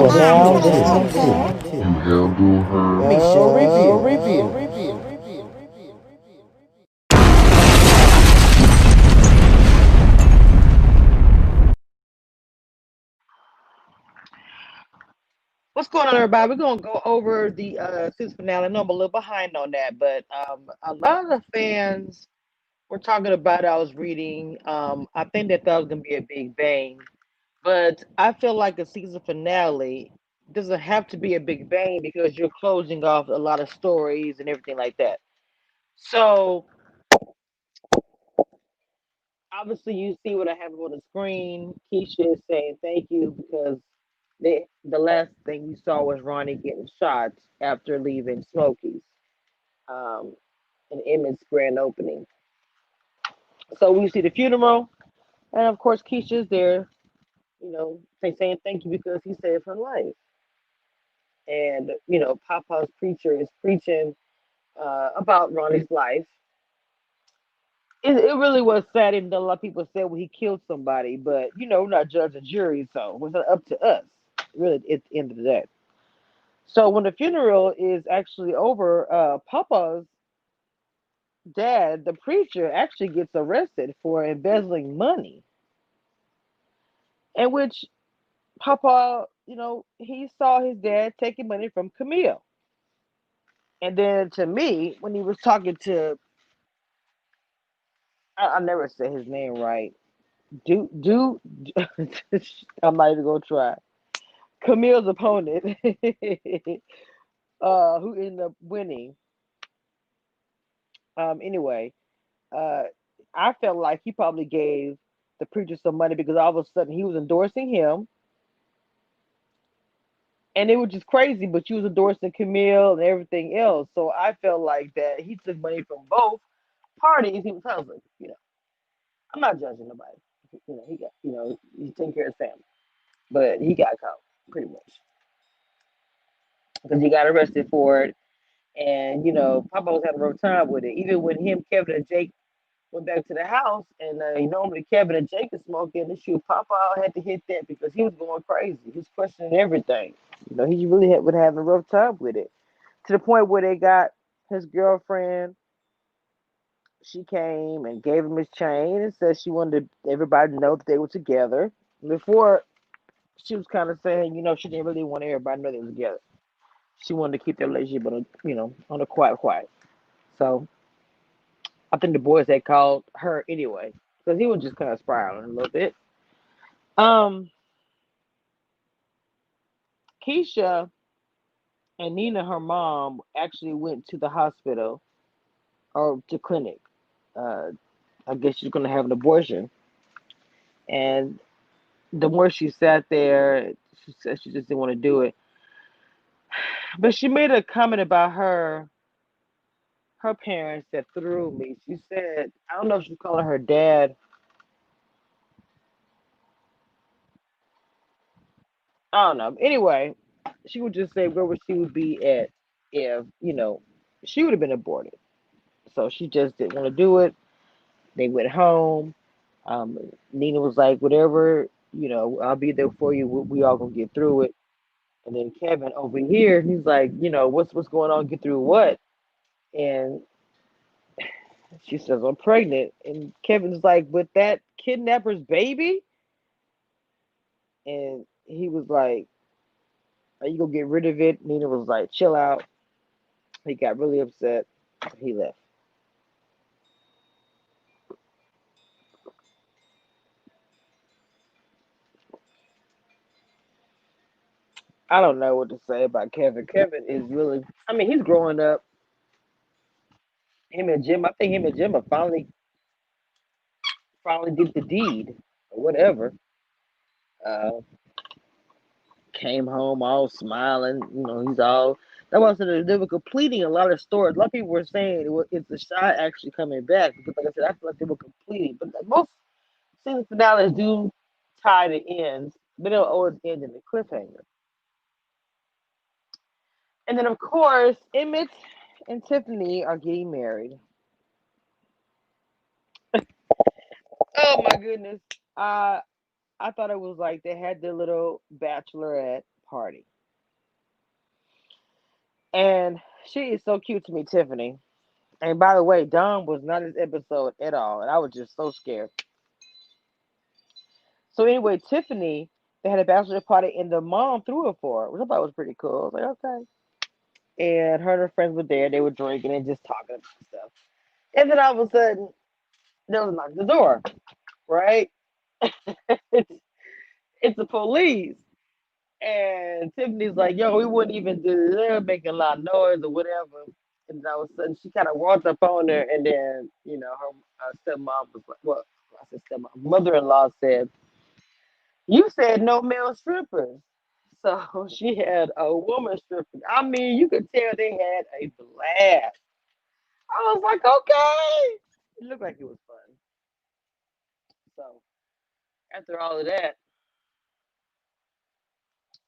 Now Now listen listen to to you handle her. show review. What's going on, everybody? We're gonna go over the season finale. I know I'm a little behind on that, but a lot of the fans were talking about it. I was reading. I think they thought it was gonna be a big bang, but I feel like a season finale doesn't have to be a big bang because you're closing off a lot of stories and everything like that. So obviously, you see what I have on the screen. Keisha is saying thank you because the last thing you saw was Ronnie getting shot after leaving Smokies. Um, an Emmett's grand opening. So we see the funeral, and of course Keisha's there, saying thank you because he saved her life. And Papa's preacher is preaching about Ronnie's life. It really was sad, even though a lot of people said, well, he killed somebody, but we're not judge and jury, so it was up to us, really, at the end of the day. So when the funeral is actually over, Papa's dad, the preacher, actually gets arrested for embezzling money, in which Papa, he saw his dad taking money from Camille. And then to me, when he was talking to, I never say his name right. Do, I'm not even gonna try. Camille's opponent, who ended up winning. Anyway, uh, I felt like he probably gave the preacher some money because all of a sudden he was endorsing him, and it was just crazy. But you was endorsing Camille and everything else, so I felt like that he took money from both parties. He was hustling. I'm not judging nobody. He got he's taking care of his family, but he got caught pretty much because he got arrested for it. And Papa was having a rough time with it. Even when him, Kevin, and Jake went back to the house, and normally Kevin and Jake is smoking the shoe. Papa had to hit that because he was going crazy. He was questioning everything. He really would have a rough time with it, to the point where they got his girlfriend. She came and gave him his chain and said she wanted everybody to know that they were together. Before, she was kind of saying, she didn't really want everybody to know they were together. She wanted to keep their relationship on a quiet. So I think the boys had called her anyway because he was just kind of spiraling a little bit. Um, Keisha and Nina, her mom, actually went to the hospital or to clinic. Uh, I guess she's gonna have an abortion, and the more she sat there, she said she just didn't want to do it. But she made a comment about her parents that threw me. She said, I don't know if she's calling her dad. I don't know. Anyway, she would just say where would she would be at if she would have been aborted. So she just didn't want to do it. They went home. Um, Nina was like, whatever, I'll be there for you. We all gonna get through it. And then Kevin over here, he's like, what's going on? Get through what? And she says, I'm pregnant. And Kevin's like, with that kidnapper's baby? And he was like, are you gonna get rid of it? Nina was like, chill out. He got really upset. He left. I don't know what to say about Kevin. Kevin is really, I mean, he's growing up. Him and Jim, I think him and Jim are finally did the deed or whatever. Uh, Came home all smiling. He's all. That wasn't. They were completing a lot of stories. A lot of people were saying, "Is the shot actually coming back?" Because, like I said, I feel like they were completing. But most season finales do tie the ends, but they'll always end in a cliffhanger. And then, of course, Emmett and Tiffany are getting married. Oh my goodness! Uh, I thought it was like they had their little bachelorette party. And she is so cute to me, Tiffany. And by the way, Dom was not in this episode at all, and I was just so scared. So anyway, Tiffany, they had a bachelor party, and the mom threw it for her, which I thought was pretty cool. I was like, okay. And her and her friends were there. They were drinking and just talking about stuff. And then all of a sudden, there was a knock at the door, right? it's, it's the police. And Tiffany's like, yo, we wouldn't even do they're making a lot of noise or whatever. And all of a sudden, she kind of walked up on her, and then, her stepmom was like, well, I said stepmom, mother in law said, you said no male strippers. So she had a woman stripper. I mean, you could tell they had a blast. I was like, okay. It looked like it was fun. So after all of that,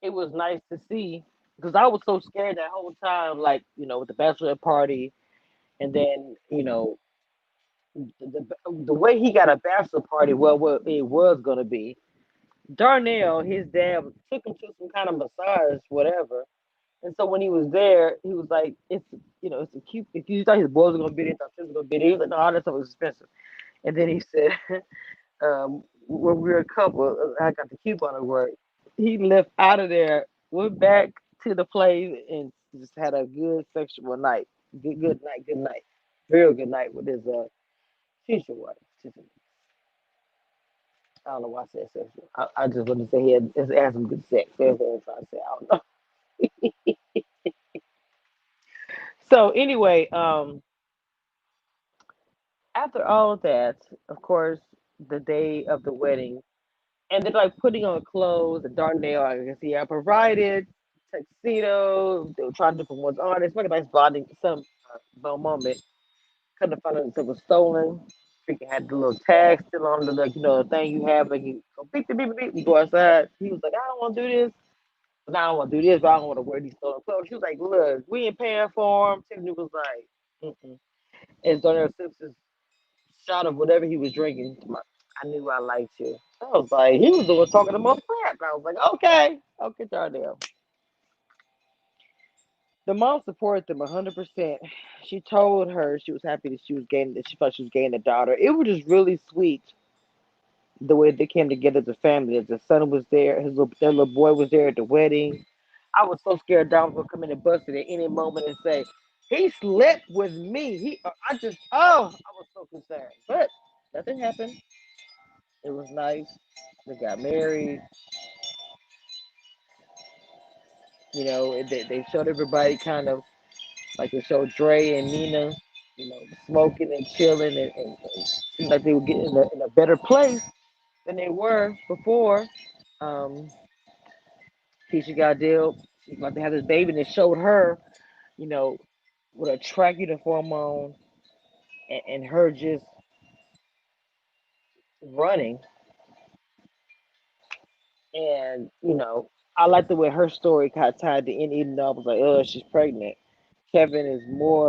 it was nice to see because I was so scared that whole time, like, with the bachelorette party, and then, the way he got a bachelor party, well, what it was going to be. Darnell, his dad, took him to some kind of massage, whatever. And so when he was there, he was like, it's a cute. If you thought his boys were gonna be there, thought his was gonna be there. He was like, no, all that stuff was expensive. And then he said, when we were a couple, I got the coupon to work. He left out of there, went back to the place, and just had a good sexual night. Good night, good night, real good night with his future wife. I don't know why I said sexual. I just wanted to say he had some good sex. That's what I'm trying to say. I don't know. So anyway, after all of that, of course, the day of the wedding, and they're like putting on clothes. And Darnell, I can see, I provided tuxedo. They were trying different ones on. It's like a nice bonding, some moment. Couldn't find out it was stolen. Freaking had the little tag still on the, like, the thing you have, like you go beep beep beep beep. You go outside. He was like, I don't want to do this. But I don't want to do this. But I don't want to wear these stolen clothes. She was like, look, we ain't paying for them. Tiffany was like, mm-mm. And Darnell Simpson shot of whatever he was drinking. I knew I liked you. I was like, he was the one talking the most crap. I was like, okay, okay, Darnell. The mom supported them 100%. She told her she was happy that she thought she was gaining a daughter. It was just really sweet the way they came together as a family. That the son was there, their little boy was there at the wedding. I was so scared Don was gonna come in and bust it at any moment and say, he slept with me. I was so concerned. But nothing happened. It was nice. They got married. They showed everybody kind of like they showed Dre and Nina, smoking and chilling, and seemed like they were getting in a better place than they were before. Um, Keisha Goddell, she's about to have this baby, and they showed her, you know, with a track uniform on, and her just running. And, I like the way her story kind of tied to in, even though I was like, oh, she's pregnant. Kevin is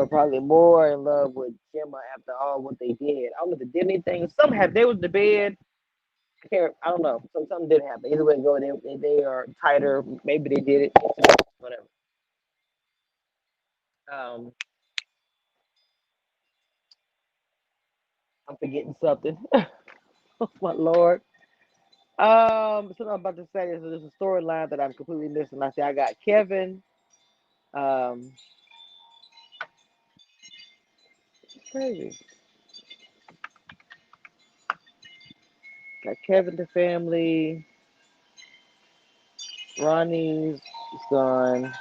probably more in love with Gemma after all what they did. I don't know if they did anything. Some have, they was in the bed. I don't know. Something did happen. Either way, go, they are tighter. Maybe they did it. Whatever. Um, I'm forgetting something. Oh my lord. So I'm about to say is there's a storyline that I'm completely missing. I say I got Kevin. Um, crazy. Got Kevin, the family. Ronnie's gone.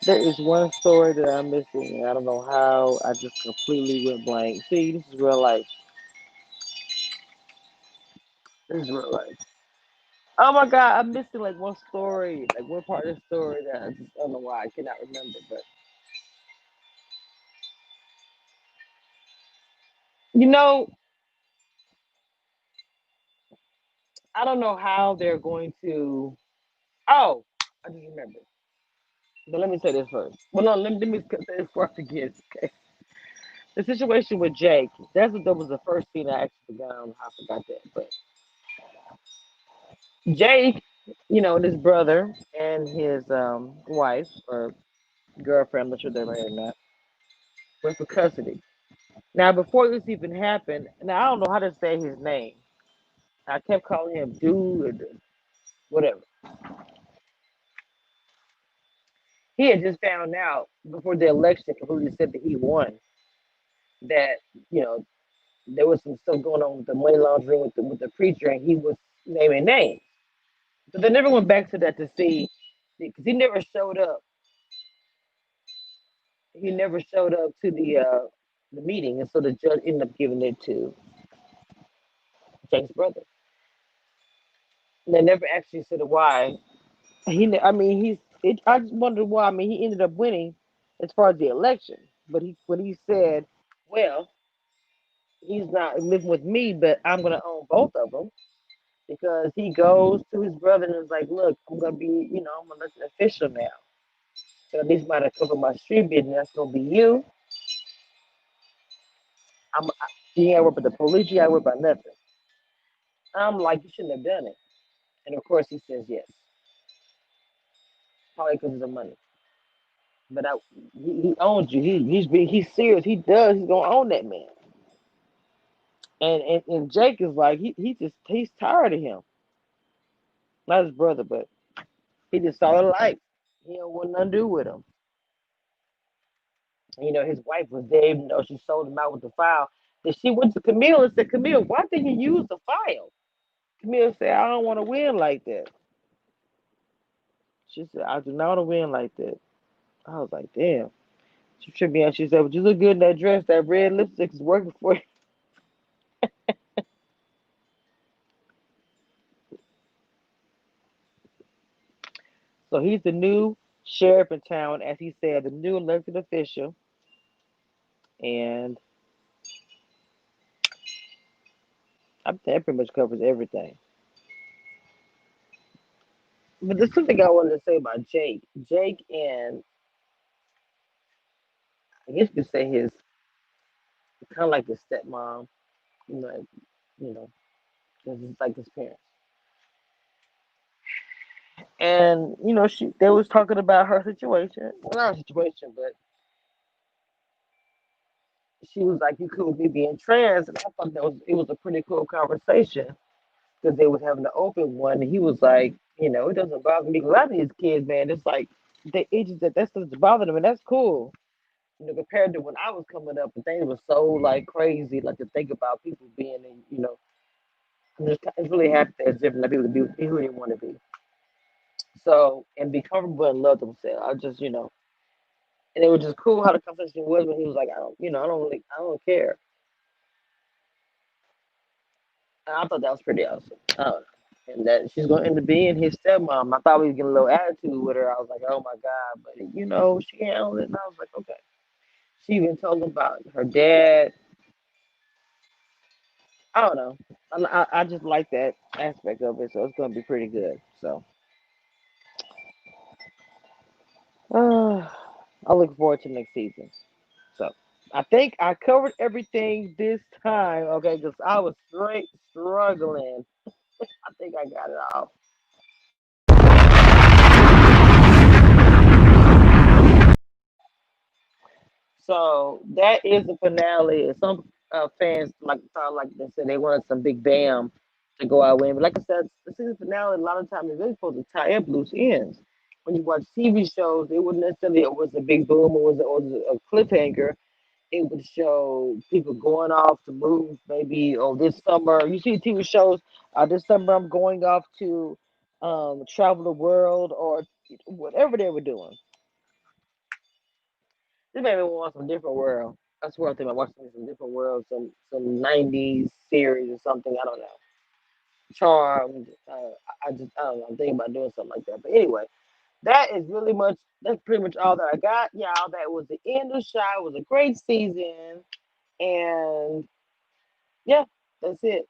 There is one story that I'm missing. I don't know how. I just completely went blank. See, this is real life. This is real life. Oh my god, I'm missing like one story, like one part of the story that I just don't know why I cannot remember. But you know, I don't know how they're going to. Oh, I just remember. But let me say this first. Well, no, let me say this before I forget. Okay, the situation with Jake. That was the first scene I actually forgot. I don't know how I forgot that, but Jake This brother and his wife or girlfriend, I'm not sure they're married or not, went for custody. Now, before this even happened, now I don't know how to say his name. I kept calling him dude or whatever. He had just found out before the election completely said that he won that you know there was some stuff going on with the money laundering with the preacher, and he was naming names. But they never went back to that to see because he never showed up. He never showed up to the meeting, and so the judge ended up giving it to Jake's brother. And they never actually said why. I mean, he's. I just wondered why. I mean, he ended up winning as far as the election, but when he said, "Well, he's not living with me, but I'm gonna own both of them," because he goes to his brother and is like, "Look, I'm gonna be, I'm gonna let an official now. So at least might have covered my street business. That's gonna be you. You ain't worried about the police. You ain't worried about nothing." I'm like, "You shouldn't have done it." And of course, he says yes, probably because of the money. But he owns you. He's serious. He does. He's gonna own that man. And Jake is like he's tired of him. Not his brother, but he just saw the light. He don't want nothing to do with him. His wife was there, even though she sold him out with the file. Then she went to Camille and said, "Camille, why didn't you use the file?" Camille said, "I don't want to win like that." She said, "I do not want to win like that." I was like, "Damn." She tripped me out. She said, "But you look good in that dress. That red lipstick is working for you." So he's the new sheriff in town, as he said, the new elected official. And I think that pretty much covers everything. But there's something I wanted to say about Jake. Jake and I guess you could say his kind of like his stepmom, you know, you know, 'cause it's like his parents. And she they was talking about her situation, well, not her situation, but she was like, "You cool with me being trans?" And I thought it was a pretty cool conversation because they was having an open one. And he was like, "It doesn't bother me. 'Cause a lot of these kids, man, it's like it just that doesn't bother them, and that's cool." Compared to when I was coming up, and things were so like crazy, like to think about people being in, I'm just really happy that it's different, that people can be who they want to be. So and be comfortable and love themselves. I just, and it was just cool how the conversation was when he was like, I don't care. And I thought that was pretty awesome. I don't know. And that she's gonna end up being his stepmom. I thought we was getting a little attitude with her. I was like, oh my god, but she handled it, and I was like, okay. She even told him about her dad. I don't know. I just like that aspect of it, so it's gonna be pretty good. So I look forward to next season. So I think I covered everything this time, okay? Because I was straight struggling. I think I got it all. So that is the finale. Some fans like they said they wanted some big bam to go out with. But like I said, the season finale a lot of times is really supposed to tie up loose ends. When you watch TV shows, it wouldn't necessarily it was a big boom or was a cliffhanger. It would show people going off to move maybe this summer. You see TV shows, this summer I'm going off to travel the world or whatever they were doing. This made me want some different world. That's what I think about watching some different world, some '90s series or something. I don't know. Charmed. I don't know. I'm thinking about doing something like that. But anyway, that's pretty much all that I got, y'all. That was the end of the show. It was a great season, and yeah, that's it.